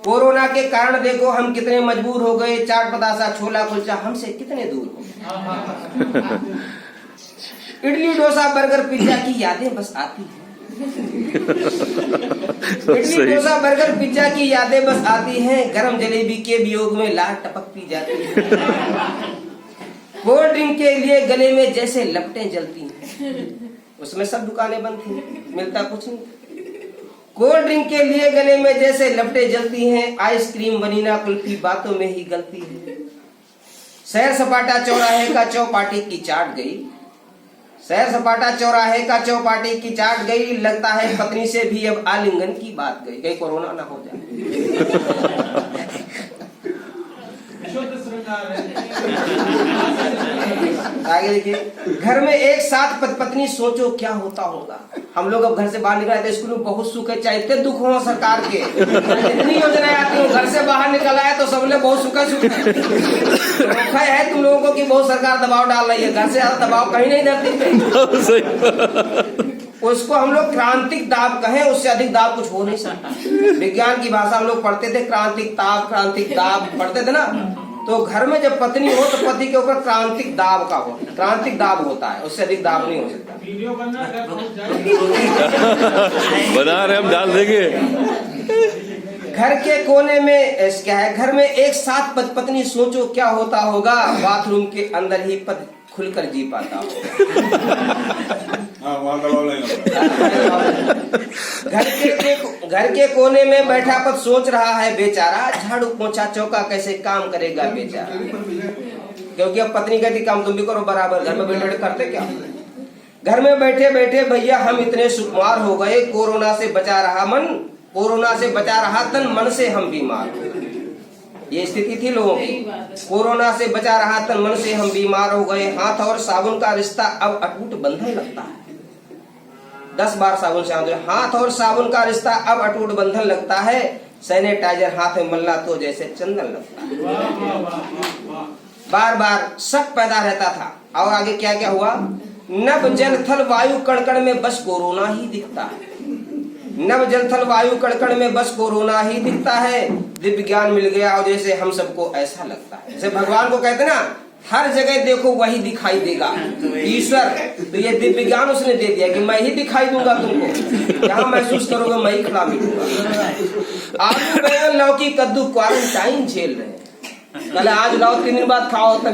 Corona के कारण देखो हम कितने मजबूर हो गए, चाट पतासा छोला कुलचा हमसे कितने दूर हो गए। इडली डोसा बर्गर पिज्जा की यादें बस आती हैं। इडली डोसा बर्गर पिज्जा की यादें बस आती हैं, गरम जलेबी के वियोग में लार टपकती जाती है। कोल्ड ड्रिंक के लिए गले में जैसे लपटें जलती हैं, उसमें सब दुकानें बंद थी, मिलता कुछ नहीं। कोल्ड ड्रिंक के लिए गले में जैसे लपटें जलती हैं, आइसक्रीम वनीला कुल्फी बातों में ही गलती है। सैर सपाटा चौराहे का चौपाटी की चाट गई, सैर सपाटा चौराहे का चौपाटी की चाट गई, लगता है पत्नी से भी अब आलिंगन की बात गई, कहीं कोरोना ना हो जाए। आगे देखिए, घर में एक साथ पत्नी सोचो क्या होता होगा। हम लोग अब घर से बाहर निकल आए थे, स्कूल में बहुत सुख है, चाहे इतने दुख हो सरकार के, इतनी योजनाएं आती हो, घर से बाहर निकल आए तो सब लोग बहुत सुख है तुम लोगों को कि बहुत सरकार दबाव डाल रही है, घर से ज्यादा दबाव कहीं नहीं धरती। उसको हम लोग क्रांतिक दाब कहें, उससे अधिक दाब कुछ हो नहीं सकता। विज्ञान की भाषा हम लोग पढ़ते थे, क्रांतिक दाब पढ़ते थे ना। तो घर में जब पत्नी हो तो पति के ऊपर क्रांतिक दाब का हो, क्रांतिक दाब होता है, उससे अधिक दाब नहीं हो सकता। बना रहे हम, डाल देंगे। घर के कोने में क्या है, घर में एक साथ पत्नी सोचो क्या होता होगा, बाथरूम के अंदर ही पति खुलकर जी पाता हो। घर के कोने में बैठा पति सोच रहा है बेचारा, झाड़ू पोछा चौका कैसे काम करेगा बेचारा। क्योंकि अब पत्नी कहती काम तुम भी करो बराबर, घर में बैठे बैठे करते क्या। घर में बैठे बैठे भैया हम इतने सुकुमार हो गए, कोरोना से बचा रहा मन, कोरोना से बचा रहा तन, मन से हम बीमार हो गए। ये स्थिति थी लोगों की, कोरोना से बचा रहा तन, मन से हम बीमार हो गए। हाथ और साबुन का रिश्ता अब अटूट बंधन लगता है। 10 बार साबुन से हाथ और साबुन का रिश्ता अब अटूट बंधन लगता है। सैनिटाइजर हाथ में मलना तो जैसे चंदन लगता है। बार बार शक पैदा रहता था। और आगे क्या क्या हुआ, नभ जल थल वायु कण में बस कोरोना ही दिखता है। नभ जल थल वायु कण में बस कोरोना ही दिखता है। दिव्य ज्ञान मिल गया और जैसे हम सबको ऐसा लगता है, जैसे भगवान को कहते ना हर जगह देखो वही दिखाई देगा ईश्वर। तो ये दिव्य ज्ञान उसने दे दिया कि मैं ही दिखाई दूंगा तुमको, जहाँ महसूस करोगे मैं ही खिला मिलूंगा। आलू बैंगन लौकी कद्दू क्वारंटाइन झेल रहे हैं, कल आज लाओ 3 दिन बाद खाओ तभी